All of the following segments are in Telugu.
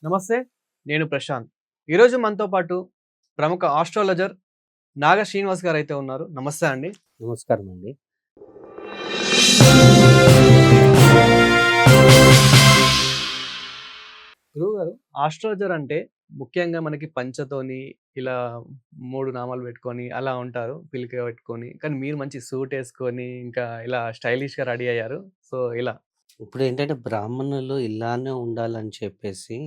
నమస్తే. నేను ప్రశాంత్. ఈరోజు మనతో పాటు ప్రముఖ ఆస్ట్రాలజర్ నాగ శ్రీనివాస్ గారైతే ఉన్నారు. నమస్తే అండి. నమస్కారం అండి. గురువుగారు, ఆస్ట్రాలజర్ అంటే ముఖ్యంగా మనకి పంచతోని ఇలా 3 నామాలు పెట్టుకొని అలా ఉంటారు. పిలక పెట్టుకొని. కానీ మీరు మంచి సూట్ ఏసుకొని ఇంకా ఇలా స్టైలిష్‌గా రెడీ అయ్యారు. సో, ఇలా. ఇప్పుడేంటంటే బ్రాహ్మణులు ఇలానే ఉండాలని చెప్పేసి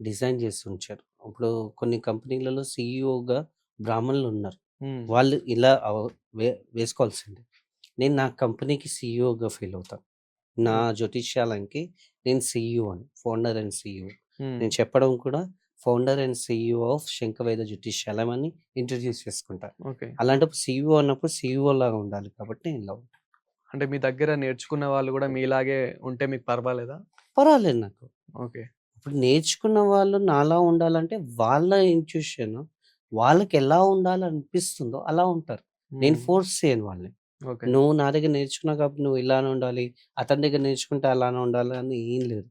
డిజైన్ చేసి ఉంచారు. ఇప్పుడు కొన్ని కంపెనీలలో సీఈఓగా బ్రాహ్మణులున్నారు. హ్మ్. వాళ్ళు ఇలా వే వేసుకోవాల్సిందే. నేను నా కంపెనీకి సీఈఓగా ఫీల్ అవుతాను. నా ఓహ్! జ్యోతిష్యాలయంకి నేను సీఈఓని. Founder and CEO. హ్మ్. నేను చెప్పడం కూడా ఫౌండర్ అండ్ సీఈఓ ఆఫ్ శంఖవేద జ్యోతిష్యాలయం అని ఇంట్రొడ్యూస్ చేసుకుంటా. ఓకే. అలాంటప్పుడు సీఈఓ అన్నప్పుడు సీఈఓ లాగా ఉండాలి కాబట్టి నేను ఇలా ఉంటా. అంటే మీ దగ్గర నేర్చుకున్న వాళ్ళు గూడా మీలాగే ఉంటే మీకు పర్వాలేదా? పర్వాలేదు నాకు. ఓకే. ఇప్పుడు నేర్చుకున్న వాళ్ళు నాలా ఉండాలంటే వాళ్ళ ఇంట్యూషన్ వాళ్ళకెలా ఉండాలనిపిస్తుందో అలా ఉంటారు. నేను హ్మ్. ఫోర్స్ చేయను వాళ్ళని. ఓకే. నువ్వు నా దగ్గర నేర్చుకున్నావు కాబట్టి నువ్వు ఇలానే ఉండాలి. అతని దగ్గర నేర్చుకుంటే అలానే ఉండాలి అని ఏం లేదు.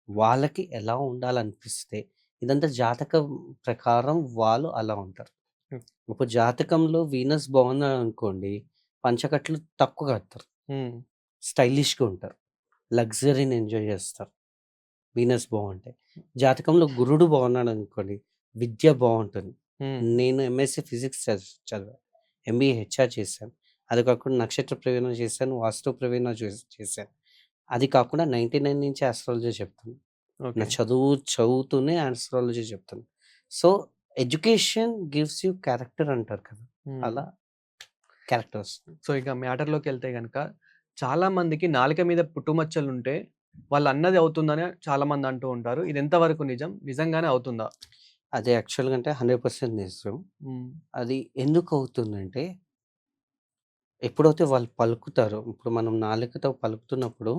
వాళ్ళకి ఎలా ఉండాలనిపిస్తే ఇదంతా జాతకం ప్రకారం వాళ్ళు అలా ఉంటారు. హ్మ్. ఇప్పుడు జాతకంలో వీనస్ బాగున్నాదనుకోండి, పంచకట్లు తక్కువ కడతారు. హ్మ్. స్టైలిష్‌గా ఉంటారు. లగ్జరీని ఎంజాయ్ చేస్తారు. వీనస్ బావుంటాయి. జాతకంలో గురుడు బాగున్నాడనుకోండి, విద్య బావుంటుంది. హ్మ్. నేను ఎంఎస్‌సి ఫిజిక్స్ చదివా. ఎంబీఏ హెచ్ఆర్ చేశాను. అది కాకుండా నక్షత్ర ప్రవీణ చేశాను. వాస్తు ప్రవీణ చేశాను. అది కాకుండా 99 నుంచి ఆస్ట్రాలజీ చెప్తాను. నా ఓకే. చదువుతూనే ఆస్ట్రాలజీ చెప్తాను. So, education gives you character అంటారు కదా! హ్మ్. అలా క్యారెక్టర్ వస్తుంది. సో, ఇక మ్యాటర్‌లోకెళ్తే గనక చాలా మందికి నాలుక మీద పుట్టుమచ్చలుంటే వాళ్ళన్నది అవుతుందని చాలామంది అంటూ ఉంటారు. ఇది ఎంత వరకు నిజం? నిజంగానే అవుతుందా? అది యాక్చువల్‌గా అంటే 100% నిజం. హ్మ్. అది ఎందుకవుతుందంటే ఎప్పుడైతే వాళ్ళు పలుకుతారో, ఇప్పుడు మనం నాలుకతో పలుకుతున్నప్పుడు,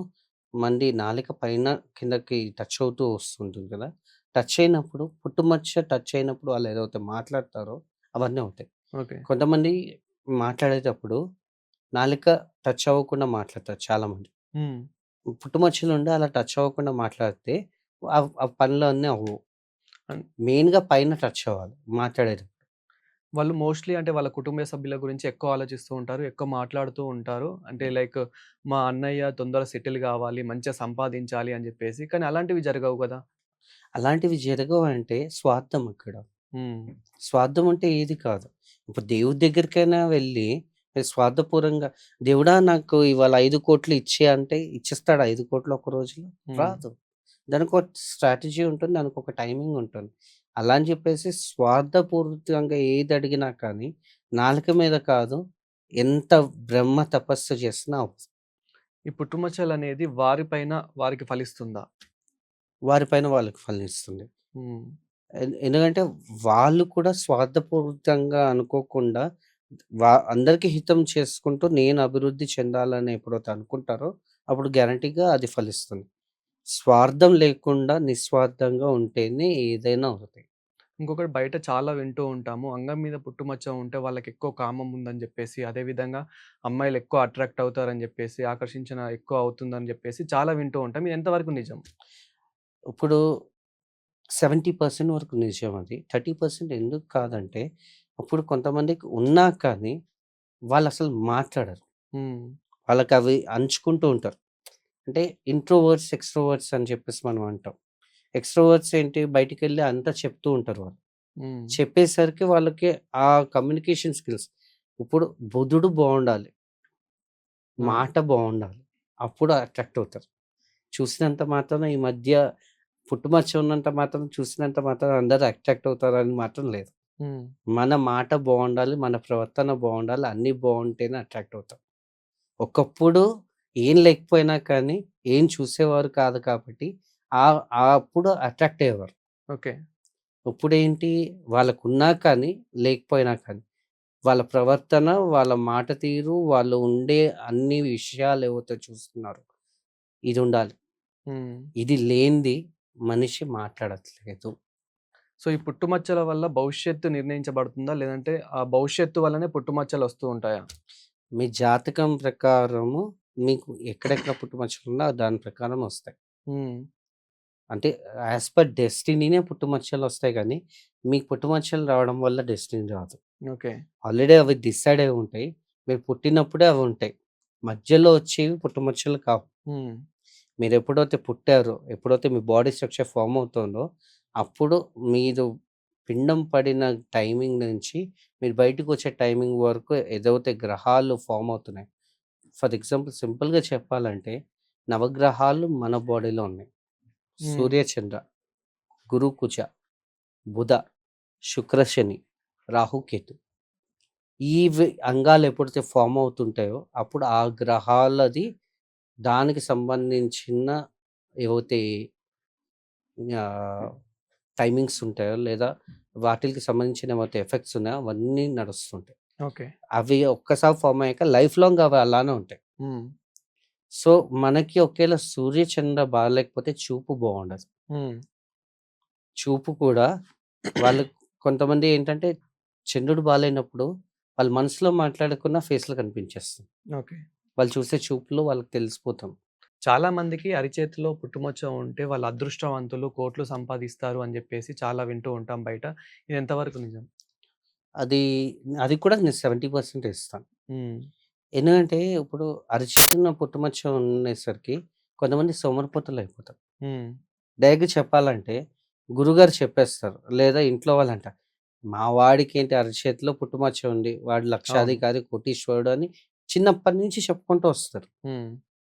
మనది నాలుక పైన కిందకి టచ్ అవుతూ వస్తుంటుంది కదా! టచ్ అయినప్పుడు పుట్టుమచ్చ టచ్ అయినప్పుడు వాళ్ళు ఏదైతే మాట్లాడతారో అవన్నీ అవుతాయి. ఓకే. కొంతమంది మాట్లాడేటప్పుడు నాలుక టచ్ అవ్వకుండా మాట్లాడతారు చాలామంది. హ్మ్. పుట్టుమచ్చలుండి అలా టచ్ అవ్వకుండా మాట్లాడితే ఆ పనులన్నీ అవ్వవు. అన్ మెయిన్‌గా పైన టచ్ అవ్వాలి మాట్లాడేటప్పుడు. వాళ్ళు మోస్ట్‌లీ అంటే వాళ్ళ కుటుంబ సభ్యుల గురించి ఎక్కువ ఆలోచిస్తూ ఉంటారు. ఎక్కువ మాట్లాడుతూ ఉంటారు. అంటే లైక్ మా అన్నయ్య తొందరగా సెటిల్ గావాలి, మంచిగా సంపాదించాలి అని జెప్పేసి. కానీ అలాంటివి జరగవు గదా! అలాంటివి జరగవంటే స్వార్థం అక్కడ. హ్మ్. స్వార్థం అంటే ఏది కాదు. ఇప్పుడు దేవుడి దగ్గరికైనా వెళ్ళి స్వార్థపూరంగా దేవుడా నాకు ఇవాళ 5,00,00,000 ఇచ్చేయి అంటే ఇచ్చేస్తాడా 5,00,00,000 ఒక రోజులో? హ్మ్. రాదు. దానికొక స్ట్రాటజీ ఉంటుంది. దానికొక టైమింగ్ ఉంటుంది. అలా అని చెప్పేసి స్వార్థపూరితంగా ఏది అడిగినా కానీ నాలుక మీద కాదు ఎంత బ్రహ్మ తపస్సు చేసినా అవ్వదు. ఈ పుట్టుమచ్చలనేది వారి పైన వారికి ఫలిస్తుందా? వారి పైన వాళ్ళకి ఫలిస్తుంది. హ్మ్. ఎందుకంటే వాళ్ళు కూడా స్వార్థపూరితంగా అనుకోకుండా అందరికి హితం చేసుకుంటూ నేను అభివృద్ధి చెందాలని ఎప్పుడైతే అనుకుంటారో అప్పుడు గ్యారంటీగా అది ఫలిస్తుంది. స్వార్థం లేకుండా నిస్వార్థంగా ఉంటేనే ఏదైనా అవుతాయి. ఇంకొకటి బయట చాలా వింటూ ఉంటాము. అంగం మీద పుట్టుమచ్చ ఉంటే వాళ్ళకెక్కువ కామం ఉందని జెప్పేసి, అదే విధంగా అమ్మాయిలు ఎక్కువ అట్రాక్ట్ అవుతారని జెప్పేసి, ఆకర్షించిన ఎక్కువ అవుతుందని జెప్పేసి చాలా వింటూ ఉంటాం. ఇది ఎంతవరకు నిజం? ఇప్పుడు 70% వరకు నిజం అది. 30% ఎందుకు కాదంటే ఇప్పుడు కొంతమందికి ఉన్నా కానీ వాళ్ళసలు మాట్లాడరు. హ్మ్. వాళ్ళకవి అంచుకుంటూ ఉంటారు. అంటే ఇంట్రోవర్ట్స్, ఎక్స్‌ట్రోవర్ట్స్ అని చెప్పేసి మనం అంటాం. ఎక్స్‌ట్రోవర్ట్స్ ఏంటి బయటికెళ్ళి అంతా చెప్తూ ఉంటారు వాళ్ళు. హ్మ్. చెప్పేసరికి వాళ్ళకి ఆ కమ్యూనికేషన్ స్కిల్స్ ఇప్పుడు బుధుడు బావుండాలి. ఆ! మాట బావుండాలి. అప్పుడు అట్రాక్ట్ అవుతారు. చూసినంత మాత్రాన ఈ మధ్య పుట్టుమచ్చ ఉన్నంత మాత్రం చూసినంత మాత్రాన అందరూ అట్రాక్ట్ అవుతారని మాత్రం లేదు. హ్మ్. మన మాట బావుండాలి. మన ప్రవర్తన బావుండాలి. అన్నీ బావుంటేనే అట్రాక్ట్ అవుతాం. ఒకప్పుడు ఏం లేకపోయినా కానీ ఏం చూసేవారు కాదు కాబట్టి అప్పుడు అట్రాక్ట్ అయ్యేవారు. ఓకే. ఇప్పుడేంటి వాళ్ళకున్నా కానీ, లేకపోయినా కానీ, వాళ్ళ ప్రవర్తన, వాళ్ళ మాట తీరు, వాళ్ళు ఉండే అన్ని విషయాలు ఏవైతే చూస్తున్నారు. ఇదుండాలి. హ్మ్. ఇది లేనిది మనిషి మాట్లాడట్లేదు. సో, ఈ పుట్టుమచ్చల వల్ల భవిష్యత్తు నిర్ణయించబడుతుందా? లేదంటే ఆ భవిష్యత్తు వల్లనే పుట్టుమచ్చలొస్తూ ఉంటాయా? మీ జాతకం ప్రకారము మీకు ఎక్కడెక్కడ పుట్టుమచ్చలున్నా దాని ప్రకారం ఒస్తాయి. హ్మ్. అంటే యాస్ పర్ డెస్టినీనే పుట్టుమచ్చలొస్తాయి గానీ, మీకు పుట్టుమచ్చలు రావడం వల్ల డెస్టినీ రాదు. ఓకే. ఆల్రెడీ అవి డిసైడ్ అయ్యి ఉంటాయి. మీరు పుట్టినప్పుడే అవి ఉంటాయి. మధ్యలో వచ్చేవి పుట్టుమచ్చలు కావు. హ్మ్. మీరెప్పుడైతే పుట్టారో, ఎప్పుడైతే మీ బాడీ స్ట్రక్చర్ ఫార్మ్ అవుతుందో, అప్పుడు మీరు పిండం పడిన టైమింగ్ నుంచి మీరు బయటికొచ్చే టైమింగ్ వరకు ఏదైతే గ్రహాలు ఫార్మ్ అవుతున్నాయి. ఫర్ ఎగ్జాంపుల్ సింపుల్‌గా చెప్పాలంటే, నవగ్రహాలు మన బాడీలో ఉన్నాయి. హ్మ్. సూర్య, చంద్ర, గురు, కుజ, బుధ, శుక్ర, శని, రాహు, కేతు. ఇవి అంగాలు ఎప్పుడైతే ఫార్మ్ అవుతుంటాయో, అప్పుడు ఆ గ్రహాలది దానికి సంబంధించిన ఏవైతే ఆహ్, టైమింగ్స్ ఉంటాయో, లేదా వాటిలికి సంబంధించిన ఏవైతే ఎఫెక్ట్స్ ఉన్నాయో అవన్నీ నడుస్తుంటాయి. ఓకే. అవి ఒక్కసారి ఫార్మ్ అయ్యాక లైఫ్ లాంగ్ అవి అలానే ఉంటాయి. హ్మ్. సో, మనకి ఒకేళ సూర్య, చంద్ర బాలేకపోతే చూపు బావుండదు. హ్మ్. చూపు కూడా వాళ్ళకి కొంతమంది ఏంటంటే చంద్రుడు బాలేనప్పుడు వాళ్ళ మనసులో మాట్లాడకున్న ఫేస్‌లో కనిపించేస్తుంది. ఓకే. వాళ్ళు చూసే చూపులో వాళ్ళకి తెలిసిపోతాం. చాలా మందికి అరిచేతిలో పుట్టుమచ్చ ఉంటే వాళ్ళు అదృష్టవంతులు, కోట్లు సంపాదిస్తారు అని జెప్పేసి చాలా వింటూ ఉంటాం బయట. ఇది ఎంతవరకు నిజం? అది అది కూడా నేను 70% ఇస్తాను. హ్మ్. ఎందుకంటే ఇప్పుడు అరిచేతిన పుట్టుమచ్చ ఉండేసరికి కొంతమంది సోమరిపోతులయిపోతారు. హ్మ్. డైరెక్ట్‌గా చెప్పాలంటే గురువుగారు చెప్పేస్తారు. లేదా ఇంట్లో వాళ్ళంటారు. మా వాడికేంటి అరచేతిలో పుట్టుమచ్చ ఉంది. వాడు అవును. లక్షాధికారి, కోటీశ్వరుడు అని చిన్నప్పటి నుంచి చెప్పుకుంటూ వస్తారు. హ్మ్.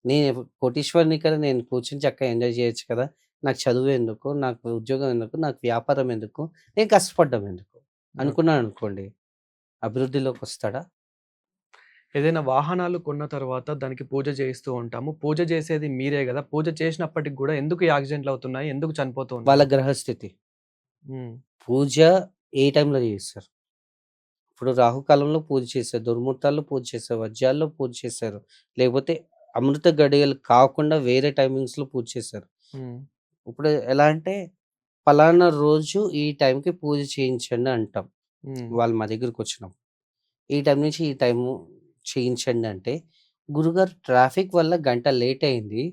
నేను కోటీశ్వరుని కదా! నేను కూర్చొని చక్కగా ఎంజాయ్ చేయొచ్చు కదా! నాకు చదువెందుకు? నాకు ఉద్యోగం ఎందుకు? నాకు వ్యాపారం ఎందుకు? నేను కష్టపడ్డం ఎందుకు? ఓకే. అనుకున్నాననుకోండి. అభివృద్ధిలోకొస్తాడా? ఏదైనా వాహనాలు కొన్న తర్వాత దానికి పూజ చేయిస్తూ ఉంటాము. పూజ చేసేది మీరే గదా! పూజ చేసినప్పటికి గూడా ఎందుకు ఈ యాక్సిడెంట్‌లవుతున్నాయి? ఎందుకు చనిపోతూ వాళ్ళ ఉన్నారు? గ్రహస్థితి. హ్మ్. పూజ ఏ టైంలో చేస్తారు? ఇప్పుడు రాహుకాలంలో పూజ చేశారు. దుర్ముహూర్తాల్లో పూజ చేశారు. వజ్యాల్లో పూజ చేశారు. లేకపోతే అమృత గడియలు కాకుండా వేరే టైమింగ్స్‌లో పూజ చేశారు. హ్మ్. ఇప్పుడు ఎలా అంటే పలానా రోజు ఈ టైంకి పూజ చేయించండి అంటాం. హ్మ్. వాళ్ళు మా దగ్గరకొచ్చినప్పుడు. ఈ టైం నుంచి ఈ టైము చేయించండి అంటే, గురుగారు ట్రాఫిక్ వల్ల గంట లేట్ అయింది.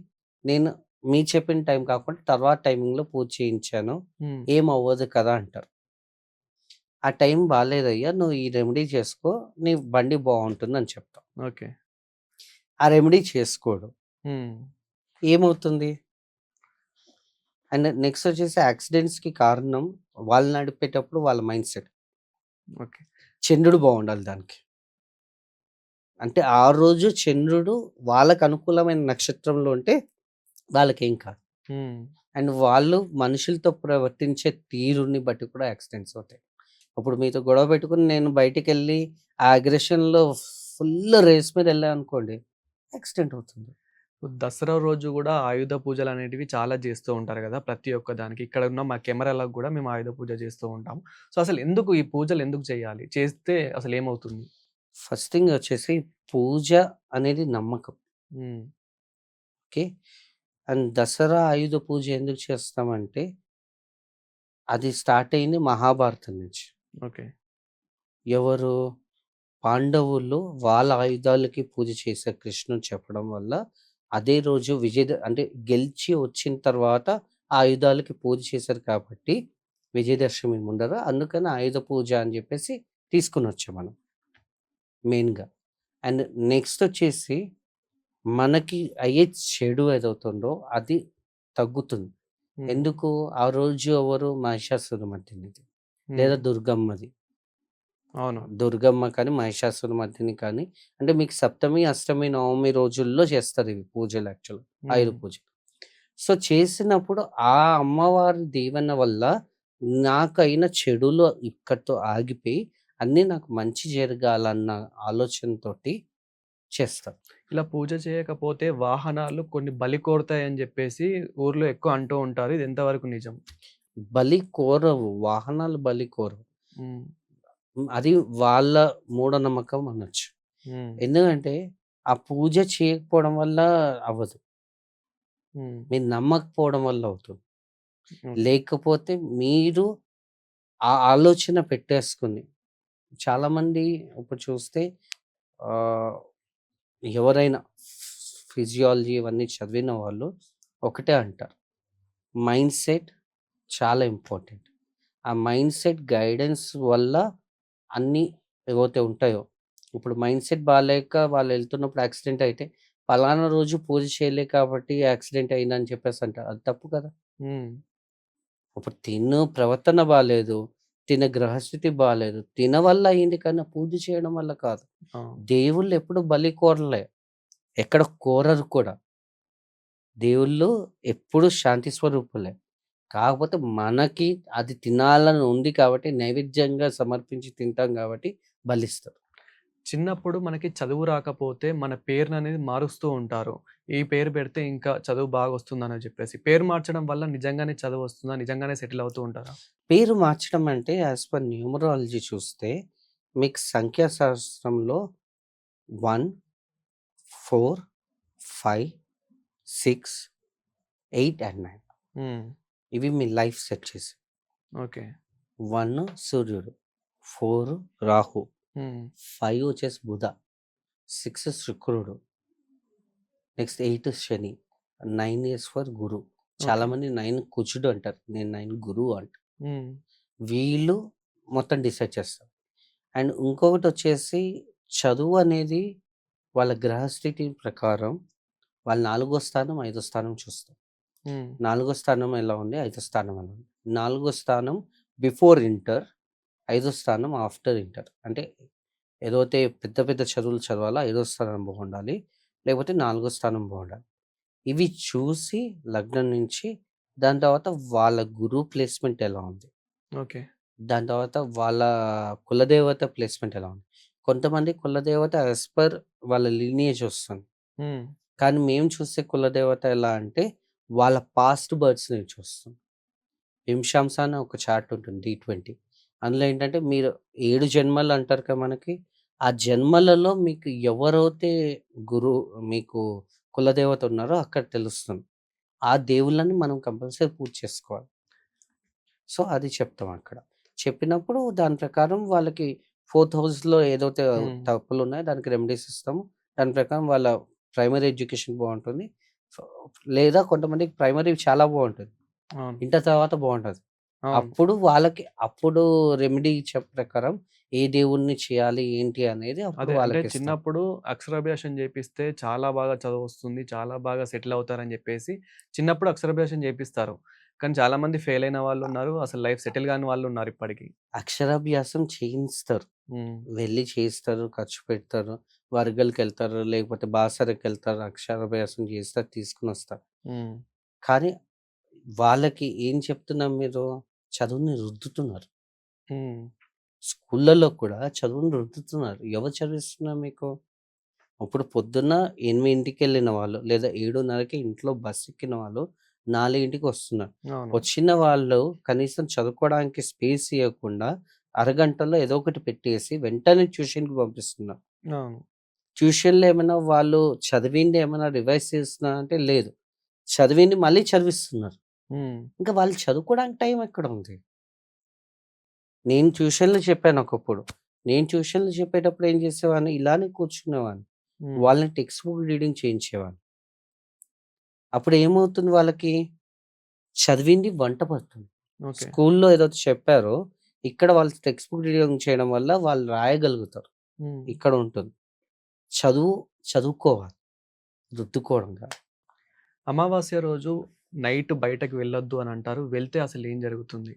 నేను మీరు చెప్పిన టైం కాకుండా తర్వాత టైమింగ్‌లో పూజ చేయించాను. హ్మ్. ఏం అవ్వదు కదా! అంటారు. ఆ టైం బాలేదయ్యా! నువ్వు ఈ రెమెడీ చేసుకో. నీ బండి బావుంటుందని చెప్తాం. ఓకే. ఆ రెమెడీ చేసుకోడు. హ్మ్. ఏమవుతుంది? అండ్ నెక్స్ట్ వచ్చేసి యాక్సిడెంట్స్‌కి కారణం వాళ్ళు నడిపేటప్పుడు వాళ్ళ మైండ్ సెట్. ఓకే. చంద్రుడు బావుండాలి దానికి. అంటే ఆ రోజు చంద్రుడు వాళ్ళకి అనుకూలమైన నక్షత్రంలో ఉంటే వాళ్ళకేం కాదు. హ్మ్. అండ్ వాళ్ళు మనుషులతో ప్రవర్తించే తీరుని బట్టి కూడా యాక్సిడెంట్స్ అవుతాయి. ఇప్పుడు మీతో గొడవ పెట్టుకొని నేను బయటికెళ్ళి ఆ అగ్రెషన్‌లో ఫుల్ రేస్ మీద ఎళ్ళాననుకోండి యాక్సిడెంట్ అవుతుంది. దసరా రోజు గూడా ఆయుధ పూజలనేటివి చాలా జేస్తూ ఉంటారు గదా! ప్రతి ఒక్క దానికి. ఇక్కడ ఉన్న మా కెమెరాలకు గూడా మేము ఆయుధ పూజ జేస్తూ ఉంటాం. సో, అసలు ఎందుకు ఈ పూజలు ఎందుకు చేయాలి? చేస్తే అసలేమవుతుంది? ఫస్ట్ థింగ్ వచ్చేసి పూజ అనేది నమ్మకం. హ్మ్. ఓకే. అండ్ దసరా ఆయుధ పూజ ఎందుకు చేస్తామంటే అది స్టార్ట్ అయింది మహాభారతం నుంచి. ఓకే. ఎవరు? పాండవులు వాళ్ళ ఆయుధాలకి పూజ చేశారు కృష్ణుడు చెప్పడం వల్ల, అదే రోజు అంటే గెలిచి వచ్చిన తర్వాత ఆ ఆయుధాలకి పూజ చేశారు కాబట్టి, విజయదశమి ముందర అందుకని ఆయుధ పూజ అని జెప్పేసి తీసుకొనొచ్చాం మనం మెయిన్‌గా. అండ్ నెక్స్ట్ వచ్చేసి మనకి అయ్యే చెడు ఏదవుతుందో అది తగ్గుతుంది. హ్మ్. ఎందుకు? ఆ రోజు ఎవరు? మహిషాసురమర్దినిది హ్మ్. లేదా దుర్గమ్మది. అవును. దుర్గమ్మ కానీ, మహిషాసురమర్దిని కానీ అంటే మీకు సప్తమి, అష్టమి, నవమి రోజుల్లో చేస్తారు ఇవి పూజలు యాక్చువల్‌గా ఆయుధ హ్మ్. పూజలు. సో, చేసినప్పుడు ఆ అమ్మవారి దీవెన వల్ల నాకైన చెడులు ఇక్కడితో ఆగిపోయి అన్నీ నాకు మంచి జరగాలన్న ఆలోచనతోటి చేస్తా. ఇలా పూజ చేయకపోతే వాహనాలు కొన్ని బలి కోరుతాయని జెప్పేసి ఊర్లో ఎక్కువ అంటూ ఉంటారు. ఇది ఎంతవరకు నిజం? బలి కోరవు. వాహనాలు బలి కోరవు. హ్మ్. అది వాళ్ళ మూఢనమ్మకం అనొచ్చు. హ్మ్. ఎందుకంటే ఆ పూజ చేయకపోవడం వల్ల అవ్వదు. హ్మ్. మీరు నమ్మకపోవడం వల్ల అవుతుంది. ఓకే. లేకపోతే మీరు ఆ ఆలోచన పెట్టేసుకొని చాలామంది ఇప్పుడు చూస్తే ఆహ్, ఎవరైనా ఫిజియాలజీ ఇవన్నీ చదివిన వాళ్ళు ఒకటే అంటారు. మైండ్ సెట్ చాలా ఇంపార్టెంట్. ఆ మైండ్ సెట్ గైడెన్స్ వల్ల అన్నీ ఏవైతే ఉంటాయో, ఇప్పుడు మైండ్ సెట్ బాలేక వాళ్ళు వెళ్తున్నప్పుడు యాక్సిడెంట్ అయితే, పలానా రోజు పూజ చేయలే కాబట్టి యాక్సిడెంట్ అయిందని చెప్పేసి అంటారు. అది తప్పు కదా! హ్మ్. ఇప్పుడు ప్రవర్తన బాలేదు. గ్రహస్థితి బాలేదు. వల్ల అయింది కానీ పూజ చేయడం వల్ల కాదు. ఆ! దేవుళ్ళు ఎప్పుడు బలి కోరలే. ఎక్కడ కోరరు కూడా. దేవుళ్ళు ఎప్పుడు శాంతి స్వరూపులే. కాకపోతే మనకి అది తినాలని ఉంది కాబట్టి నైవేద్యంగా సమర్పించి తింటాం కాబట్టి బలిస్తారు. చిన్నప్పుడు మనకి చదువు రాకపోతే మన పేరుననేది మారుస్తూ ఉంటారు. ఈ పేరు పెడితే ఇంకా చదువు బాగొస్తుందని చెప్పేసి. పేరు మార్చడం వల్ల నిజంగానే చదువొస్తుందా? నిజంగానే సెటిల్ అవుతూ ఉంటారా? పేరు మార్చడం అంటే యాస్ పర్ న్యూమరాలజీ చూస్తే మీకు సంఖ్యాశాస్త్రంలో 1, 4, 5, 6, 8 అండ్ 9 హ్మ్. ఇవి మీ లైఫ్ సెట్ చేసాయి. ఓకే. 1 సూర్యుడు, 4 రాహు, హ్మ్. 5 వచ్చేసి బుధ, 6 శుక్రుడు, next 8 Shani, 9 years for Guru. Okay. చాలామంది 9 కుజుడు అంటారు. నేను 9 గురువు అంట. హ్మ్. వీళ్ళు మొత్తం డిసైడ్ చేస్తారు. అండ్ ఇంకొకటొచ్చేసి చదువు అనేది వాళ్ళ గ్రహస్థితి ప్రకారం వాళ్ళు 4 స్థానం, 5 స్థానం చూస్తారు. హ్మ్. 4 స్థానం ఎలా ఉంది, 5 స్థానం ఎలా ఉంది. 4 స్థానం బిఫోర్ ఇంటర్, 5 స్థానం ఆఫ్టర్ ఇంటర్. అంటే ఏదైతే పెద్ద పెద్ద చదువులు చదవాలో 5 స్థానం బాగుండాలి. లేకపోతే 4 స్థానం బాగుండాలి. ఇవి చూసి లగ్నం నుంచి దాని తర్వాత వాళ్ళ గురువు ప్లేస్‌మెంట్ ఎలా ఉంది. ఓకే. దాని తర్వాత వాళ్ళ కులదేవత ప్లేస్‌మెంట్ ఎలా ఉంది. కొంతమంది కులదేవత యాస్ పర్ వాళ్ళ లీనియేజ్ వస్తుంది. హ్మ్. కానీ మేము చూసే కులదేవత ఎలా అంటే వాళ్ళ పాస్ట్ బర్త్స్ నుంచి వస్తుంది. వింశాంస అని ఒక చార్ట్ ఉంటుంది D20. అందులో ఏంటంటే మీరు 7 జన్మలు అంటారు కదా మనకి. ఆ జన్మలలో మీకు ఎవరైతే గురు మీకు కులదేవత ఉన్నారో అక్కడ తెలుస్తుంది. ఆ దేవుళ్ళని మనం కంపల్సరీ పూజ చేసుకోవాలి. సో, అది చెప్తాం అక్కడ. చెప్పినప్పుడు దాని ప్రకారం వాళ్ళకి ఫోర్త్ హౌస్‌లో ఏదైతే హ్మ్. తప్పులున్నాయో దానికి రెమెడీస్ ఇస్తాము. దాని ప్రకారం వాళ్ళ ప్రైమరీ ఎడ్యుకేషన్ బావుంటుంది. ఫ లేదా కొంతమందికి ప్రైమరీ చాలా బావుంటది. అవును. ఇంటర్ తర్వాత బావుంటది. అవును. అప్పుడు రెమెడీ ప్రకారం ఏ దేవుడిని చేయాలి, ఏంటి అనేది అప్పుడు అదే. అంటే వాళ్ళకిస్తాం. చిన్నప్పుడు అక్షరాభ్యాసం జేపిస్తే చాలా బాగా చదువొస్తుంది. చాలా బాగా సెటిల్ అవుతారని జెప్పేసి చిన్నప్పుడు అక్షరాభ్యాసం జేపిస్తారు. కానీ చాలామంది ఫెయిల్ అయిన వాళ్ళున్నారు. అసలు లైఫ్ సెటిల్ గాని వాళ్ళున్నారు ఇప్పటికి. అక్షరాభ్యాసం చేయిస్తారు. హ్మ్. వెళ్లి చేస్తారు, ఖర్చు పెడతారు. వర్గల్‌కెళ్తారు, లేకపోతే బాసరకెళ్తారు, అక్షరాభ్యాసం చేస్తారు, తీసుకొనొస్తారు. హ్మ్. కానీ వాళ్ళకి ఏం చెప్తున్నారు మీరు? చదువుని రుద్దుతున్నారు. హ్మ్. స్కూళ్ళలో కూడా చదువుని రుద్దుతున్నారు. ఎవరు చదివిస్తున్నారు మీకు? ఇప్పుడు పొద్దున్న 8కెళ్ళిన వాళ్ళు లేదా 7:30కి ఇంట్లో బస్సెక్కిన వాళ్ళు 4కి వస్తున్నారు. అవును. వచ్చిన వాళ్ళు కనీసం చదువుకోవడానికి స్పేస్ ఇయ్యకుండా అరగంటలో ఏదో ఒకటి పెట్టేసి వెంటనే ట్యూషన్‌కి పంపిస్తున్నారు. అవును. ట్యూషన్‌లో ఏమైనా వాళ్ళు చదివింది ఏమైనా రివైజ్ చేస్తున్నారంటే లేదు. చదివింది మళ్ళీ చదివిస్తున్నారు. హ్మ్. ఇంకా వాళ్ళు చదువుకోవడానికి టైం ఎక్కడుంది? నేను ట్యూషన్‌లు చెప్పాను ఒకప్పుడు. నేను ట్యూషన్‌లు చెప్పేటప్పుడు ఏం చేసేవాడిని ఇలానే కూర్చునేవాడిని. హ్మ్. వాళ్ళని టెక్స్ట్ బుక్ రీడింగ్ చేయించేవాడిని. అప్పుడు ఏమవుతుంది వాళ్ళకి? చదివింది వంట పడుతుంది. ఓకే. స్కూల్‌లో ఏదైతే చెప్పారో ఇక్కడ వాళ్ళు టెక్స్ట్ బుక్ రీడింగ్ చేయడం వల్ల వాళ్ళు రాయగలుగుతారు. హ్మ్. ఇక్కడ ఉంటుంది. చదువు చదువుకోవాలి. రుద్దుకోవడం కాదు. అమావాస్య రోజు నైట్ బయటకి వెళ్ళొద్దు అనంటారు. వెళ్తే అసలేం జరుగుతుంది?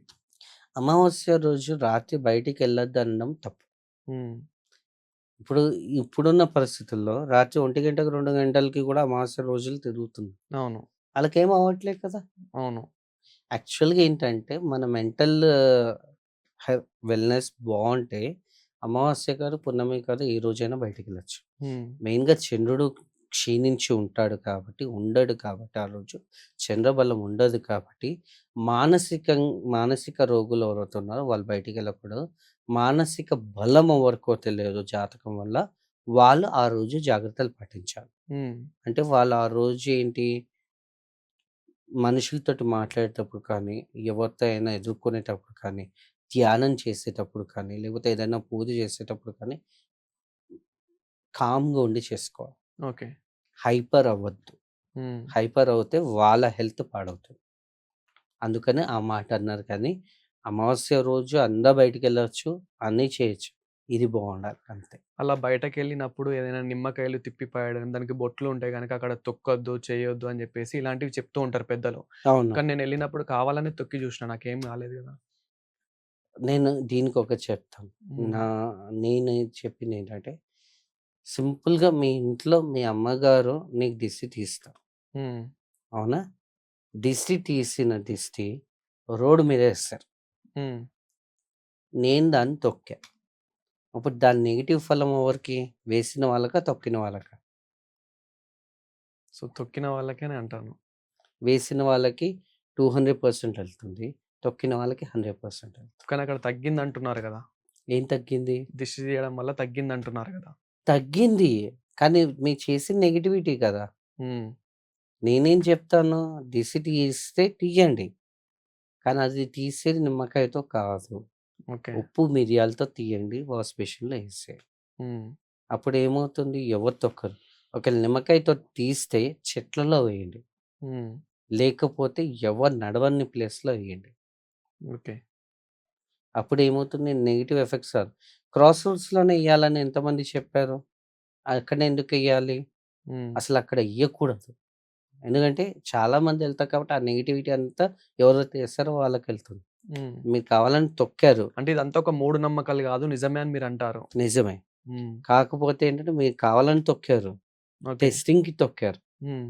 అమావాస్య రోజు రాత్రి బయటికెళ్ళొద్దనడం తప్పు. హ్మ్. ఇప్పుడు ఇప్పుడున్న పరిస్థితుల్లో రాత్రి 1 గంటకు, 2 గంటలకి కూడా అమావాస్య రోజులు తిరుగుతుంది. అవును. ఆళ్ళకేం అవ్వట్లేదు కదా! అవును. యాక్చువల్‌గా ఏంటంటే మన మెంటల్ హె వెల్‌నెస్ బావుంటే అమావాస్య కాదు, పున్నమి కాదు ఏ రోజైనా బయటికెళ్ళొచ్చు. హ్మ్. మెయిన్‌గా చంద్రుడు క్షీణించి ఉంటాడు కాబట్టి, ఉండడు కాబట్టి ఆ రోజు చంద్రబలం ఉండదు కాబట్టి మానసిక రోగులు ఎవరైతే ఉన్నారో వాళ్ళు బయటికెళ్ళకూడదు. మానసిక బలం ఎవరికైతే లేదో జాతకం వల్ల వాళ్ళు ఆ రోజు జాగ్రత్తలు పాటించాలి. హ్మ్. అంటే వాళ్ళు ఆ రోజు ఏంటి మనుషులతోటి మాట్లాడేటప్పుడు కానీ, ఎవరితో అయినా ఎదుర్కొనేటప్పుడు కానీ, ధ్యానం చేసేటప్పుడు కానీ, లేకపోతే ఏదైనా పూజ చేసేటప్పుడు కానీ కామ్‌గా ఉండి చేసుకోవాలి. ఓకే. హైపర్ అవ్వద్దు. హ్మ్. హైపర్ అవుతే వాళ్ళ హెల్త్ పాడవుతుంది. అందుకని ఆ మాట అన్నారు. కానీ అమావాస్య రోజు అందరూ బయటికెళ్ళొచ్చు, అన్నీ చేయొచ్చు. ఇది బావుండాలి అంతే. అలా బయటకెళ్ళినప్పుడు ఏదైనా నిమ్మకాయలు తిప్పి పడేయడం, దానికి బొట్లు ఉంటే గనక అక్కడ తొక్కొద్దు, చేయొద్దు అని జెప్పేసి ఇలాంటివి చెప్తూ ఉంటారు పెద్దలు. అవును. కానీ నేనెళ్ళినప్పుడు కావాలనే తొక్కి జూషినా. నాకేం గాలేదు గదా! నేను దీనికొకటి చెప్తాను. హ్మ్. నా నేను చెప్పిందేంటంటే, సింపుల్‌గా మీ ఇంట్లో మీ అమ్మగారు నీకు దిష్టి తీస్తారు. హ్మ్. అవునా? దిష్టి తీసిన దిష్టి రోడ్డు మీద ఏస్తారు. హ్మ్. నేను దాన్ని తొక్కా. అప్పుడు దాని నెగెటివ్ ఫలం ఎవరికి? వేసిన వాళ్ళకా? తొక్కిన వాళ్ళకా? సో, తొక్కిన వాళ్ళకేనే అంటాను. వేసిన వాళ్ళకి 200% ఎళ్తుంది. తొక్కిన వాళ్ళకి 100% ఎళ్తుంది. కానీ అక్కడ తగ్గిందంటున్నారు గదా! ఏం తగ్గింది? దిష్టి తీయడం వల్ల తగ్గిందంటున్నారు గదా! తగ్గింది. కానీ మీరు చేసిన నెగటివిటీ కదా! హ్మ్. నేనేం చెప్తాను? దిష్టి తీస్తే తీయండి. కానీ అది తీసేది నిమ్మకాయతో కాదు. ఓకే. ఉప్పు, మిరియాలతో తీయండి. వాష్ బేసిన్‌లో ఏసేయండి. హ్మ్. అప్పుడేమవుతుంది? ఎవరు తొక్కరు. ఒకవేళ నిమ్మకాయతో తీస్తే చెట్లలో వేయండి. హ్మ్. లేకపోతే ఎవరు నడవని ప్లేస్‌లో ఎయండి. ఓకే. అప్పుడేమవుతుంది? నెగెటివ్ ఎఫెక్ట్స్ రాదు. క్రాస్ రోడ్స్‌లోనే ఎయ్యాలని ఎంతమంది చెప్పారు? అక్కడనే ఎందుకెయ్యాలి? హ్మ్. అసలక్కడ ఎయ్యకూడదు. ఎందుకంటే చాలామంది ఎళ్తారు కాబట్టి ఆ నెగటివిటీ అంతా ఎవరైతే ఎస్తారో వాళ్ళకెళ్తుంది. హ్మ్. మీరు కావాలని తొక్కారు. అంటే ఇదంతా ఒక మూఢనమ్మకాలు గాదు. నిజమే అని మీరంటారు. నిజమే. హ్మ్. కాకపోతే ఏంటంటే మీరు కావాలని తొక్కారు. ఓకే. టెస్టింగ్‌కి తొక్కారు. హ్మ్.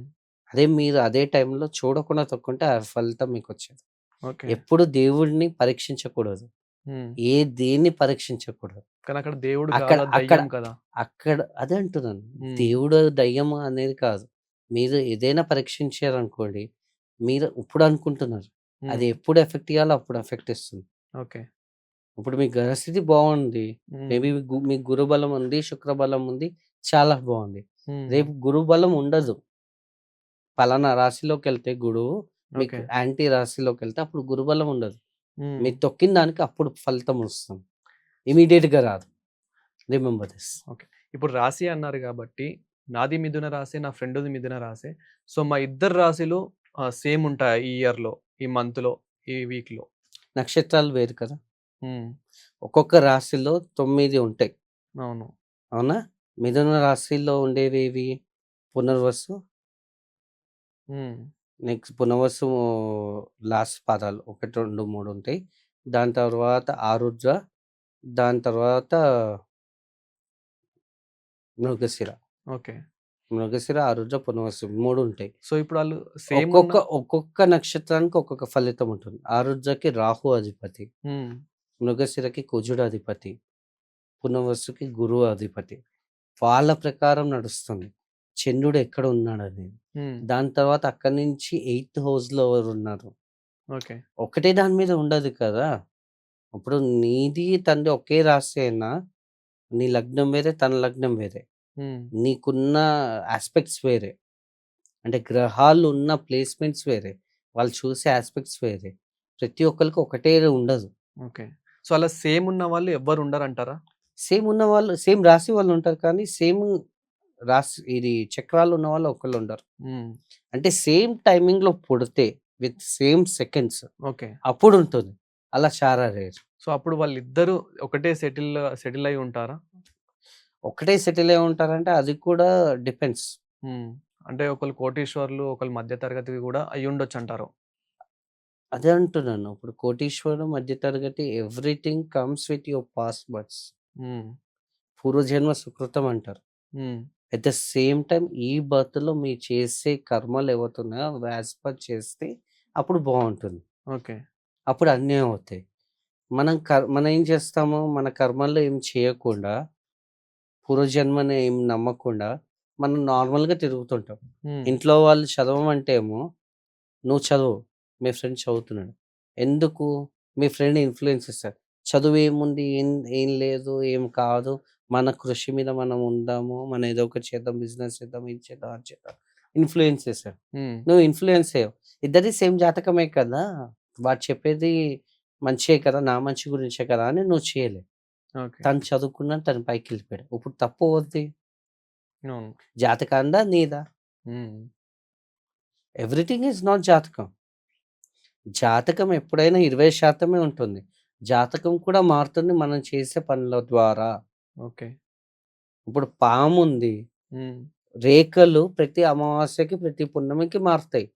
అదే మీరు అదే టైంలో చూడకుండా తొక్కుంటే ఆ ఫలితం మీకొచ్చేది. ఓకే. ఎప్పుడు దేవుడిని పరీక్షించకూడదు. హ్మ్. దేన్ని పరీక్షించకూడదు. కానీ అక్కడ దేవుడు అక్కడ కాదా? అక్కడ దయ్యం కదా! అక్కడ అదే అంటున్నాను. హ్మ్. దేవుడు, దెయ్యం అనేది కాదు. మీరు ఏదైనా పరీక్షించారనుకోండి, మీరు ఇప్పుడు అనుకుంటున్నారు. అది హ్మ్. ఎప్పుడు ఎఫెక్ట్ ఇయ్యాలో అప్పుడు ఎఫెక్ట్ ఇస్తుంది. ఓకే. ఇప్పుడు మీ గ్రహస్థితి బావుంది. హ్మ్. మేబీ మీకు గురుబలం ఉంది, శుక్రబలం ఉంది. చాలా బావుంది. హ్మ్. రేపు గురుబలం ఉండదు. పలానా రాశిలోకెళ్తే గురువు మీకు ఓకే. యాంటీ రాశిలోకెళ్తే అప్పుడు గురుబలం ఉండదు. హ్మ్. మీరు తొక్కిన దానికి అప్పుడు ఫలితం వస్తుంది. ఇమ్మీడియేట్‌గా రాదు. Remember this. ఓకే. ఇప్పుడు రాశి అన్నారు గాబట్టి, నాది మిథున రాశే, నా ఫ్రెండుది మిథున రాశే. సో, మా ఇద్దరి రాశిలు సేమ్ ఉంటాయా ఈ ఇయర్‌లో, ఈ మంత్‌లో, ఈ వీక్‌లో? నక్షత్రాలు వేరు కదా! హ్మ్. ఒక్కొక్క రాశిలో 9 ఉంటాయి. అవును. అవునా? మిథున రాశిలో ఉండేవేవి? పునర్వసు, హ్మ్. నెక్స్ట్ పునర్వసు లాస్ట్ పాదాలు 1, 2, 3 ఉంటాయి. దాని తర్వాత ఆరుద్ర, దాని తర్వాత మృగశిర. ఓకే. మృగశిర, ఆరుద్ర, పునర్వసు 3 ఉంటాయి. సో, ఇప్పుడు ఆళ్ళు సేమ్ ఉన్న ఒక్కొక్క నక్షత్రానికి ఒక్కొక్క ఫలితం ఉంటుంది. ఆరుద్రకి రాహు అధిపతి, హ్మ్. మృగశిరకి కుజుడు అధిపతి, పునర్వసుకి గురువు అధిపతి. వాళ్ళ ప్రకారం నడుస్తుంది. చంద్రుడు ఎక్కడ ఉన్నాడనేది. హ్మ్. దాని తర్వాత అక్కడి నుంచి ఎయిత్ హౌస్‌లో ఎవరున్నారు. ఓకే. ఒకటే దాని మీద ఉండదు కదా! ఇప్పుడు నీది, తనది ఒకే రాశి అయినా, నీ లగ్నం వేరే, తన లగ్నం వేరే. హ్మ్. నీకున్న యాస్పెక్ట్స్ వేరే. అంటే గ్రహాలున్న ప్లేస్‌మెంట్స్ వేరే. వాళ్ళు చూసే యాస్పెక్ట్స్ వేరే. ప్రతి ఒక్కళ్ళకి ఒకటే ఉండదు. ఓకే. సో, అలా సేమ్ ఉన్న వాళ్ళు ఎవ్వరు ఉండరంటారా? సేమ్ ఉన్నవాళ్ళు సేమ్ రాశి వాళ్ళుంటారు కానీ, సేమ్ రాశి ఇది చక్రాలు ఉన్నవాళ్ళు ఒకళ్ళుండరు. హ్మ్. అంటే సేమ్ టైమింగ్‌లో పుడితే విత్ సేమ్ సెకండ్స్ ఓకే. అప్పుడుంటుంది. అలా చాలా రేర్. సో, అప్పుడు వాళ్ళిద్దరూ ఒకటే సెటిల్ అయ్యి ఉంటారా? ఒకటే సెటిల్ అయి ఉంటారంటే అది కూడా డిపెండ్స్. హ్మ్. అంటే ఒకళ్ళు కోటీశ్వరులు, ఒకళ్ళు మధ్య తరగతి గూడా అయ్యుండొచ్చంటారు. అదే అంటున్నాను. ఇప్పుడు కోటీశ్వరుడు, మధ్య తరగతి everything comes with your past births. హ్మ్. పూర్వజన్మ సుకృతం అంటారు. హ్మ్. అట్ ద సేమ్ టైమ్ ఈ బర్త్‌లో మీరు చేసే కర్మలు ఏవైతున్నాయో అవి యాస్ పర్ చేస్తే అప్పుడు బావుంటుంది. ఓకే. అప్పుడు అన్నీ అవుతాయి. మనం ఏం చేస్తాము? మన కర్మల్లో ఏం చేయకుండా, పూర్వజన్మని ఏం నమ్మకుండా, మనం నార్మల్‌గా తిరుగుతుంటాం. హ్మ్. ఇంట్లో వాళ్ళు చదవమంటే ఏమో, "నువ్వు చదువు. మీ ఫ్రెండ్ చదువుతున్నాడు." ఎందుకు? మీ ఫ్రెండ్ ఇన్‌ఫ్లూయెన్స్ చేస్తాడు. చదువేముంది? ఏం లేదు, ఏం కాదు. మన కృషి మీద మనం ఉందాము. మనం ఏదో ఒకటి చేద్దాం, బిజినెస్ చేద్దాం, ఇది చేద్దాం, అది చేద్దాం. ఇన్‌ఫ్లూయెన్స్ చేశాడు. హ్మ్. నువ్వు ఇన్‌ఫ్లూయెన్స్ అయ్యావు. ఇద్దరిది సేమ్ జాతకమే కదా! వాడు చెప్పేది మంచే కదా! నా మంచి గురించే కదా! అని నువ్వు చేయలేవు. ఓకే. తను చదువుకున్నాడు. తను పైకెళ్ళిపోయాడు. ఇప్పుడు తప్పు ఎవరిది? అవును. జాతకందా? నీదా? హ్మ్. ఎవ్రీథింగ్ ఈజ్ నాట్ జాతకం. జాతకం ఎప్పుడైనా 20% ఉంటుంది. జాతకం కూడా మారుతుంది మనం చేసే పనుల ద్వారా. ఓకే. ఇప్పుడు పాముంది. హ్మ్. రేఖలు ప్రతి అమావాస్యకి, ప్రతి పున్నమికి మారుతాయి.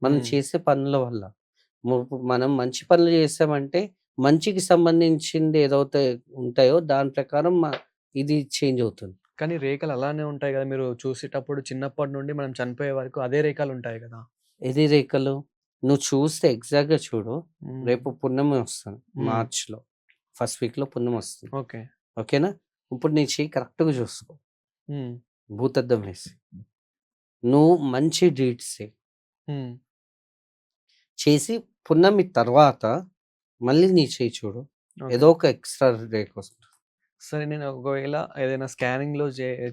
మనం హ్మ్. చేసే పనుల వల్ల. ఇప్పుడు మనం మంచి పనులు చేసామంటే, మంచికి సంబంధించింది ఏదైతే ఉంటాయో దాని ప్రకారం ఇది చేంజ్ అవుతుంది. కానీ రేఖలు అలానే ఉంటాయి గదా! మీరు చూసేటప్పుడు చిన్నప్పటి నుండి మనం చనిపోయే వరకు అదే రేఖలుంటాయి గదా! ఏది రేఖలు? నువ్వు చూస్తే ఎగ్జాక్ట్‌గా చూడు. హ్మ్. రేపు పున్నమి వస్తుంది. హ్మ్. మార్చ్‌లో. ఫస్ట్ వీక్‌లో పున్నమొస్తుంది. ఓకే. ఓకేనా? ఇప్పుడు నీ చెయ్యి కరెక్ట్‌గా చూసుకో. హ్మ్. భూతద్దం వేసి. నువ్వు మంచి డీడ్స్ చెయి. హ్మ్. చేసి పున్నమి తర్వాత మళ్ళీ నీ చెయ్యి చూడు. ఓకే. ఏదో ఒక ఎక్స్‌ట్రా రేఖొస్తుంది. సరే నేను ఒకవేళ ఏదైనా స్కానింగ్‌లో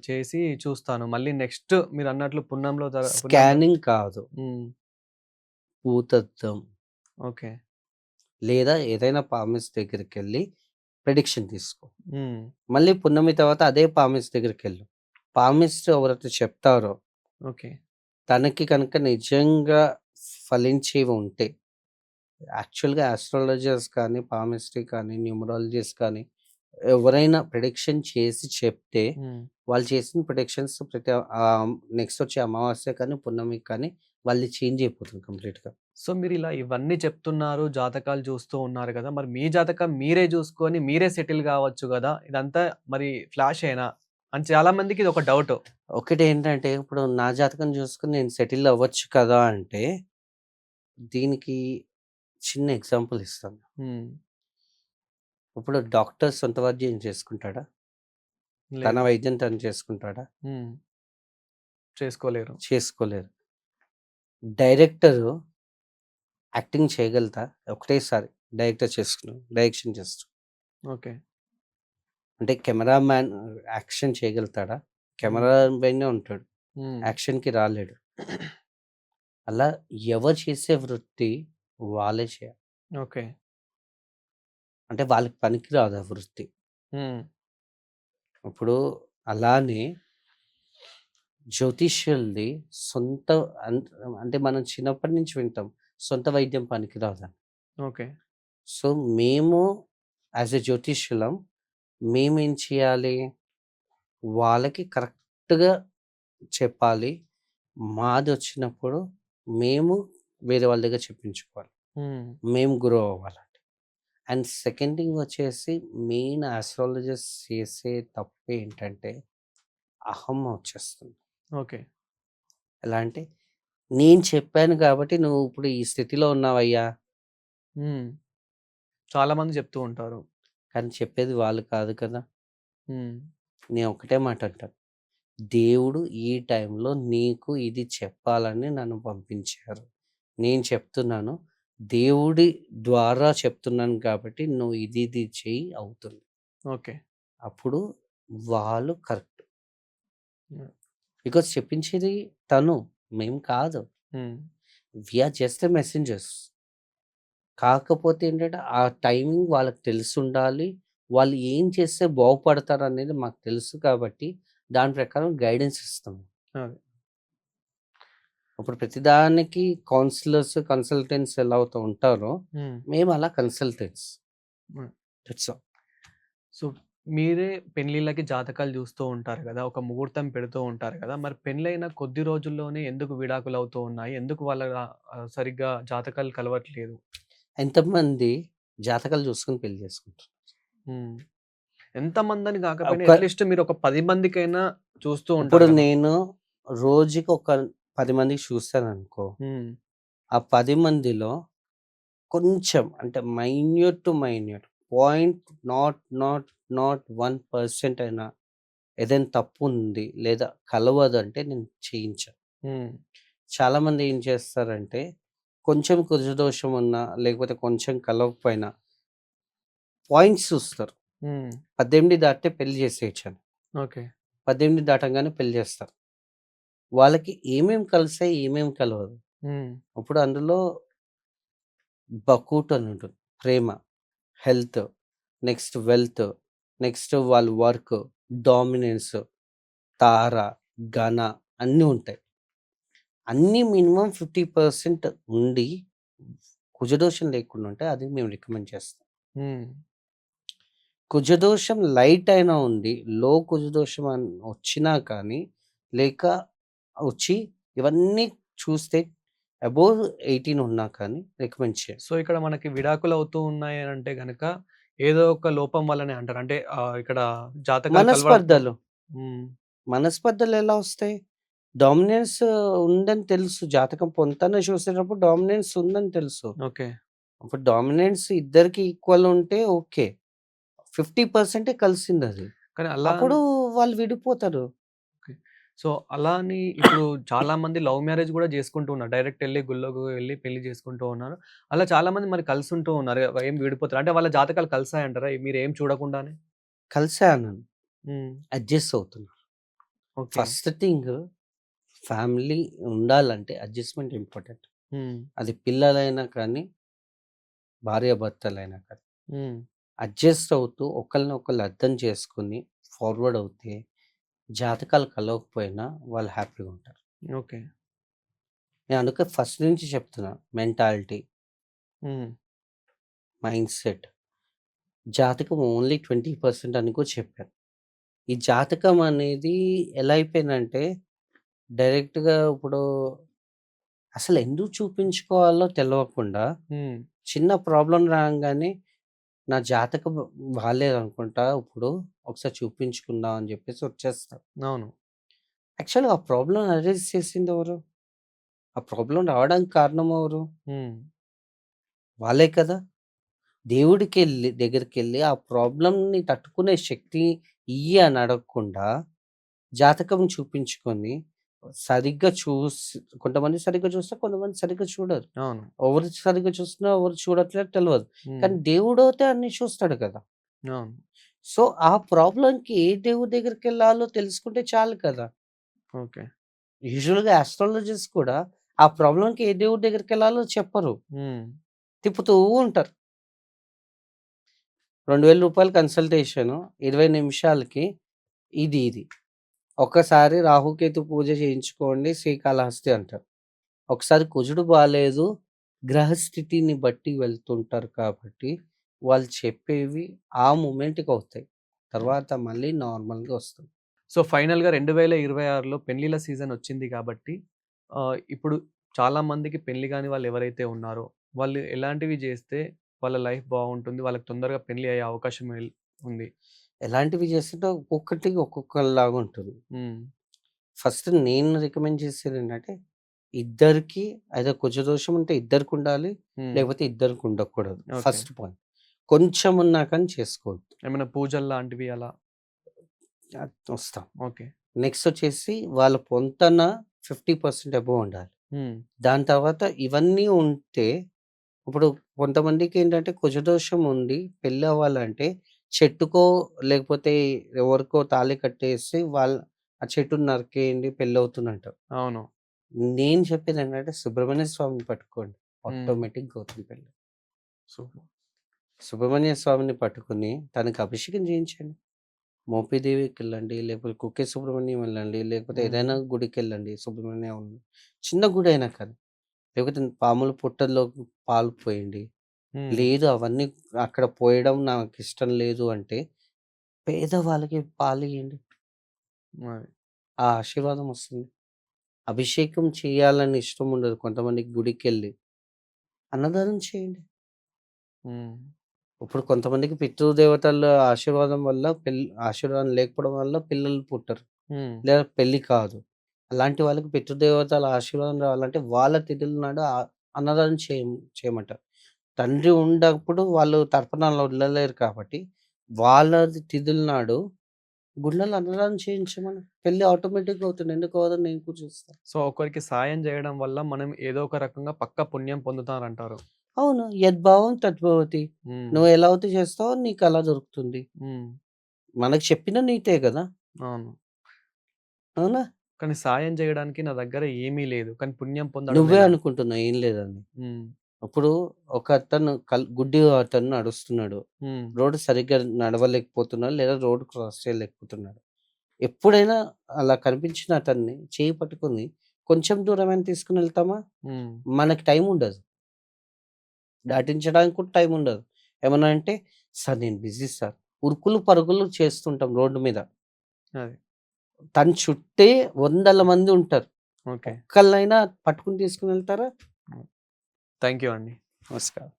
చేసి చూస్తాను. మళ్ళీ నెక్స్ట్ మీరన్నట్లు పున్నంలో స్కానింగ్ కాదు. హ్మ్. భూతద్దం ఓకే. లేదా ఏదైనా పామిస్ట్ దగ్గరికెళ్ళి ప్రిడిక్షన్ తీసుకో. హ్మ్. మళ్ళీ పున్నమి తర్వాత అదే పామిస్ట్ దగ్గరికెళ్ళు. పామిస్ట్ ఎవరైతే చెప్తారో ఓకే. తనకి కనుక నిజంగా ఫలించేవి ఉంటే యాక్చువల్‌గా ఆస్ట్రాలజర్స్ కానీ, పామిస్ట్రీ కానీ, న్యూమరాలజిస్ట్ కానీ ఎవరైనా ప్రిడిక్షన్ చేసి చెప్తే హ్మ్. వాళ్ళు చేసిన ప్రిడిక్షన్స్ నెక్స్ట్ వచ్చే అమావాస్య కానీ, పున్నమికి కానీ వాళ్ళది చేంజ్ అయిపోతుంది కంప్లీట్‌గా. సో, మీరిలా ఇవన్నీ చెప్తున్నారు, జాతకాలు చూస్తూ ఉన్నారు గదా! మరి మీ జాతకం మీరే జూసుకొని మీరే సెటిల్ గావచ్చు గదా! ఇదంతా మరి ఫ్లాషేనా? అని చాలా మందికి ఇదొక డౌటు. ఒకటేంటంటే ఇప్పుడు నా జాతకం చూసుకొని నేను సెటిల్ అవ్వచ్చు కదా! అంటే దీనికి చిన్న ఎగ్జాంపుల్ ఇస్తాను. హ్మ్. ఇప్పుడు డాక్టర్ సొంత వైద్యం చేసుకుంటాడా? తన లేదు. వైద్యం తను చేసుకుంటాడా? హ్మ్. చేసుకోలేరు. చేసుకోలేరు. డైరెక్టరు యాక్టింగ్ చేయగలుగుతా ఒకటేసారి డైరెక్షన్ చేస్తూ. ఓకే. అంటే కెమెరామాన్ యాక్షన్ చేయగలుగుతాడా? హ్మ్. కెమెరా పైనే ఉంటాడు. హ్మ్. యాక్షన్‌కి రాలేడు. అలా ఎవరు చేసే వృత్తి వాళ్ళే చేయాలి. ఓకే. అంటే వాళ్ళకి పనికి రాదు ఆ వృత్తి. హ్మ్. ఇప్పుడు అలానే జ్యోతిష్యులది సొంత అన్ అంటే మనం చిన్నప్పటి నుంచి వింటాం. సొంత వైద్యం పనికిరాదని. ఓకే. సో, మేము యాస్ ఎ జ్యోతిష్యులం మేమేం చేయాలి? వాళ్ళకి కరెక్ట్‌గా చెప్పాలి. మాదొచ్చినప్పుడు మేము వేరే వాళ్ళ దగ్గర చెప్పించుకోవాలి. హ్మ్. మేము గ్రో అవ్వాలండి. అండ్ సెకండ్ థింగ్ వచ్చేసి మెయిన్ ఆస్ట్రాలజిస్ట్ చేసే తప్పేంటంటే అహం వచ్చేస్తుంది. ఓకే. ఎలా అంటే నేను చెప్పాను కాబట్టి నువ్వు ఇప్పుడు ఈ స్థితిలో ఉన్నావయ్యా! హ్మ్. చాలా మంది చెప్తూ ఉంటారు. కానీ చెప్పేది వాళ్ళు కాదు కదా! హ్మ్. నేను ఒకటే మాట అంటాను. దేవుడు ఈ టైంలో నీకు ఇది చెప్పాలని నన్ను పంపించారు. నేను చెప్తున్నాను. దేవుడి ద్వారా చెప్తున్నాను కాబట్టి నువ్వు ఇది చెయ్యి అవుతుంది. ఓకే. అప్పుడు వాళ్ళు కరెక్ట్. హ్మ్. బికాజ్ చెప్పించేది తను. మేము కాదు. Hmm. We are just the messengers. కాకపోతే ఏంటంటే, ఆ టైమింగ్ వాళ్ళకి తెలిసుండాలి. వాళ్ళు ఏం చేస్తే బాగుపడతారనేది మాకు తెలుసు కాబట్టి, దాని ప్రకారం గైడెన్స్ ఇస్తాం. అదే. ఇప్పుడు ప్రతిదానికి కన్సల్టెంట్స్ ఎలా అవుతూ ఉంటారో, హ్మ్. మేము అలా కన్సల్టెంట్స్. హ్మ్. That's all. సో, మీరే పెళ్ళిళ్ళకి జాతకాలు జూస్తూ ఉంటారు గదా! ఒక ముహూర్తం పెడుతూ ఉంటారు గదా! మరి పెళ్లైన కొద్ది రోజుల్లోనే ఎందుకు విడాకులవుతూ ఉన్నాయి? ఎందుకు వాళ్ళ సరిగ్గా జాతకాలు కలవట్లేదు? ఎంతమంది జాతకాలు చూసుకొని పెళ్లి చేసుకుంటారు. హ్మ్. ఎంతమందని గాకపోయినా ఒక అట్‌లీస్ట్ మీరొక 10 మందికైనా చూస్తూ ఇప్పుడు ఉంటారు గదా! నేను రోజుకి ఒక 10 మందికి చూసాననుకో, హ్మ్. ఆ 10 మందిలో కొంచెం అంటే minute to minute point not 1% అయినా ఏదైనా తప్పుంది లేదా కలవదంటే నేను చేయించను. హ్మ్. చాలామంది ఏం చేస్తారంటే కొంచెం కుజదోషం ఉన్నా లేకపోతే కొంచెం కలవకపోయినా పాయింట్స్ చూస్తారు. హ్మ్. 18 దాటితే పెళ్లి చేసేయొచ్చని. ఓకే. 18 దాటంగానే పెళ్లి చేస్తారు. వాళ్ళకి ఏమేం ఏమేం కలవదు. హ్మ్. ఇప్పుడు అందులో బకూట్ అని ఉంటుంది. ప్రేమ, హెల్త్, నెక్స్ట్ వెల్త్, నెక్స్ట్ వాళ్ళ వర్క్, డామినెన్స్, తార, ఘన అన్నీ ఉంటాయి. అన్నీ మినిమమ్ 50% ఉండి కుజదోషం లేకుండా ఉంటే అది మేము రికమెండ్ చేస్తాం. హ్మ్. కుజదోషం లైట్ అయినా ఉండి, లో కుజదోషం వచ్చినా కానీ, లేక వచ్చి ఇవన్నీ చూస్తే అబోవ్ 18 ఉన్నా కానీ రికమెండ్ చేయం. సో, ఇక్కడ మనకి విడాకులవుతూ ఉన్నాయనంటే గనక ఏదో ఒక లోపం వల్లనే అంటారు. అంటే ఇక్కడ జాతకాలు కలవకపో మనస్పర్ధలు, హ్మ్. మనస్పర్ధలు ఎలా వస్తాయి? డామినెన్స్ ఉందని తెలుసు. జాతకం పొంతన చూసేటప్పుడు డామినెన్స్ ఉందని తెలుసు. ఓకే. అప్పుడు డామినెన్స్ ఇద్దరికి ఈక్వల్ ఉంటే ఓకే. 50% కలిసిందది. కానీ అలా అప్పుడు వాళ్ళు విడిపోతారు. ఓకే. సో, అలా అని ఇప్పుడు చాలామంది లవ్ మ్యారేజ్ గూడా జేసుకుంటూ ఉన్నారు. డైరెక్ట్ ఎళ్లి గుళ్ళోకి వెళ్లి పెళ్లి చేసుకుంటూ ఉన్నారు. అలా చాలామంది మరి కలిసుంటూ ఉన్నారు. ఏం విడిపోతారు. అంటే వాళ్ళ జాతకాలు కలిసాయంటారా? మీరేం చూడకుండానే? కలిసాను. హ్మ్. అడ్జస్ట్ అవుతున్నా. ఓకే. ఫస్ట్ థింగ్ ఫ్యామిలీ ఉండాలంటే అడ్జస్ట్‌మెంట్ ఇంపార్టెంట్. హ్మ్. అది పిల్లలైనా కానీ, భార్యాభర్తలైనా కానీ. హ్మ్. అడ్జస్ట్ అవుతూ ఒకళ్ళనొకళ్ళు అర్థం చేసుకొని ఫార్వర్డ్ అవుతే జాతకాలు కలవకపోయినా వాళ్ళు హ్యాపీగా ఉంటారు. ఓకే. నేను అందుకే ఫస్ట్ నుంచి చెప్తున్నా మెంటాలిటీ, హ్మ్. మైండ్‌సెట్. జాతకం ఓన్లీ 20% అని కూడా చెప్పాను. ఈ జాతకం అనేది ఎలా అయిపోయిందంటే డైరెక్ట్‌గా ఇప్పుడు అసలెందుకు చూపించుకోవాలో తెలవకుండా, హ్మ్. చిన్న ప్రాబ్లమ్ రాంగానే నా జాతకం బాలేదనుకుంటా ఇప్పుడు, ఒకసారి చూపించుకుందాం అని జెప్పేసి వచ్చేస్తారు. అవును. యాక్చువల్‌గా ఆ ప్రాబ్లమ్ అరైజ్ చేసిందెవరు? ఆ ప్రాబ్లమ్ రావడానికి కారణం ఎవరు? హ్మ్. వాళ్ళే కదా! దగ్గరికెళ్ళి ఆ ప్రాబ్లమ్‌ని తట్టుకునే శక్తి ఇయ్యి అని అడగకుండా, జాతకం చూపించుకొని సరిగ్గా కొంతమంది సరిగ్గా చూస్తారు, కొంతమంది సరిగ్గా చూడరు. అవును. ఎవరు సరిగ్గా చూస్తున్నా, ఎవరు చూడట్లేదో తెలవదు. హ్మ్. కానీ దేవుడైతే అన్నీ చూస్తాడు కదా! అవును. సో, ఆ ప్రాబ్లమ్‌కి ఏ దేవుడి దగ్గరికెళ్ళాలో తెలుసుకుంటే చాలు కదా! ఓకే. యూజువల్‌గా ఆస్ట్రాలజిస్ట్ కూడా ఆ ప్రాబ్లమ్‌కి ఏ దేవుడి దగ్గరికెళ్ళాలో చెప్పరు. హ్మ్. తిప్పుతూ ఉంటారు. రూ. 2000 కన్సల్టేషను 20 నిమిషాలకి ఇది. ఒక్కసారి రాహుకేతు పూజ చేయించుకోండి శ్రీకాళహస్తి అంటారు. ఒకసారి కుజుడు బాలేదు, గ్రహస్థితిని బట్టి వెళ్తుంటారు కాబట్టి, వాళ్ళు చెప్పేవి ఆ మొమెంట్‌కవుతాయి. తర్వాత మళ్ళీ నార్మల్‌గా వస్తుంది. సో, ఫైనల్‌గా 2026లో పెళ్ళిళ్ళ సీజన్ వచ్చింది కాబట్టి ఇప్పుడు చాలా మందికి పెళ్లి గాని వాళ్ళు ఎవరైతే ఉన్నారో, వాళ్ళు ఎలాంటివి జేస్తే వాళ్ళ లైఫ్ బావుంటుంది. వాళ్ళకి తొందరగా పెళ్లి అయ్యే అవకాశం ఉంది. ఎలాంటివి చేస్తుంటే ఒక్కొక్కటి ఒక్కొక్కలాగా ఉంటుంది. హ్మ్. ఫస్ట్ నేను రికమెండ్ చేసేదేంటంటే, ఇద్దరికీ ఐదర్ కుజదోషం ఉంటే ఇద్దరికుండాలి. హ్మ్. లేకపోతే ఇద్దరికి ఉండకూడదు. ఓకే. First point. కొంచెం ఉన్నా కానీ చేసుకోవద్దు. ఏమైనా పూజల్లాంటివి అలా? వస్తాం. ఓకే. నెక్స్ట్ వచ్చేసి వాళ్ళ పొంతన 50% అబోవ్ ఉండాలి. హ్మ్. దాని తర్వాత ఇవన్నీ ఉంటే ఇప్పుడు కొంతమందికేంటంటే కుజదోషం ఉండి పెళ్లవ్వాలంటే చెట్టుకో లేకపోతే ఎవరికో తాళి కట్టేసి ఆ చెట్టుని నరికేయండి పెళ్లవుతుందంటారు. అవును. నేను చెప్పేదేంటంటే సుబ్రహ్మణ్య స్వామిని పట్టుకోండి. హ్మ్. ఆటోమేటిక్‌గా అవుతుంది పెళ్లి. సూపర్. సుబ్రహ్మణ్య స్వామిని పట్టుకొని తనకి అభిషేకం చేయించండి. మోపిదేవికెళ్ళండి, లేకపోతే కుక్కే సుబ్రహ్మణ్యం వెళ్ళండి, లేకపోతే హ్మ్. ఏదైనా గుడికెళ్ళండి సుబ్రహ్మణ్యం చిన్న గుడైనా కానీ. లేకపోతే పాముల పుట్టల్లో పాలు పోయండి. హ్మ్. లేదు అవన్నీ అక్కడ పోయడం నాకిష్టం లేదు అంటే, పేదవాళ్ళకి పాలియ్యండి. అది. ఆ ఆశీర్వాదం వస్తుంది. అభిషేకం చేయాలని ఇష్టం ఉండదు కొంతమందికి గుడికెళ్ళి. అన్నదానం చేయండి. హ్మ్. ఇప్పుడు కొంతమందికి పితృదేవతల ఆశీర్వాదం వల్ల ఆశీర్వాదం లేకపోవడం వల్ల పిల్లలు పుట్టరు. హ్మ్. లేదా పెళ్లి కాదు. అలాంటి వాళ్ళకి పితృదేవతల ఆశీర్వాదం రావాలంటే వాళ్ళ తిథుల నాడు అన్నదానం చేయమంటారు. తండ్రి ఉన్నప్పుడు వాళ్ళు తర్పణాలు వదలలేరు కాబట్టి, వాళ్ళ తిథుల నాడు గుళ్ళలో అన్నదానం చేయించమను. పెళ్లి ఆటోమేటిక్‌గా అవుతుంది. ఎందుకు అవ్వదని నేను కూడా చూస్తా. సో, ఒకరికి సాయం జేయడం వల్ల మనం ఏదో ఒక రకంగా పక్కా పుణ్యం పొందుతారంటారు. అవును. యద్భావం తద్భవతి. హ్మ్. నువ్వు ఎలా అయితే చేస్తావో నీకు అలా దొరుకుతుంది. హ్మ్. మనకు చెప్పిన నీతే గదా! అవును. అవునా? కానీ సాయం జేయడానికి నా దగ్గర ఏమీ లేదు. కానీ పుణ్యం పొందడం నువ్వే ఎలా? అనుకుంటున్నావు ఏం లేదని. హ్మ్. ఇప్పుడు ఒక అతను గుడ్డి అతను నడుస్తున్నాడు. హ్మ్. రోడ్డు సరిగ్గా నడవలేకపోతున్నాడు. లేదా రోడ్ క్రాస్ చేయలేకపోతున్నాడు. ఎప్పుడైనా అలా కనిపించిన అతన్ని చేయి పట్టుకొని కొంచెం దూరమైనా తీసుకొనెళ్తామా? హ్మ్. మనకి టైం ఉండదు. దాటించడానికి కూడా టైం ఉండదు. ఏమన్నా అంటే, "సార్ నేను బిజీ సార్." ఉరుకులు పరుగులు చేస్తుంటాం రోడ్డు మీద. అది. తను చుట్టే వందల మంది ఉంటారు. ఓకే. ఒక్కళ్ళైనా పట్టుకొని తీసుకొని వెళ్తారా? థ్యాంక్ యూ అండి. నమస్కారం.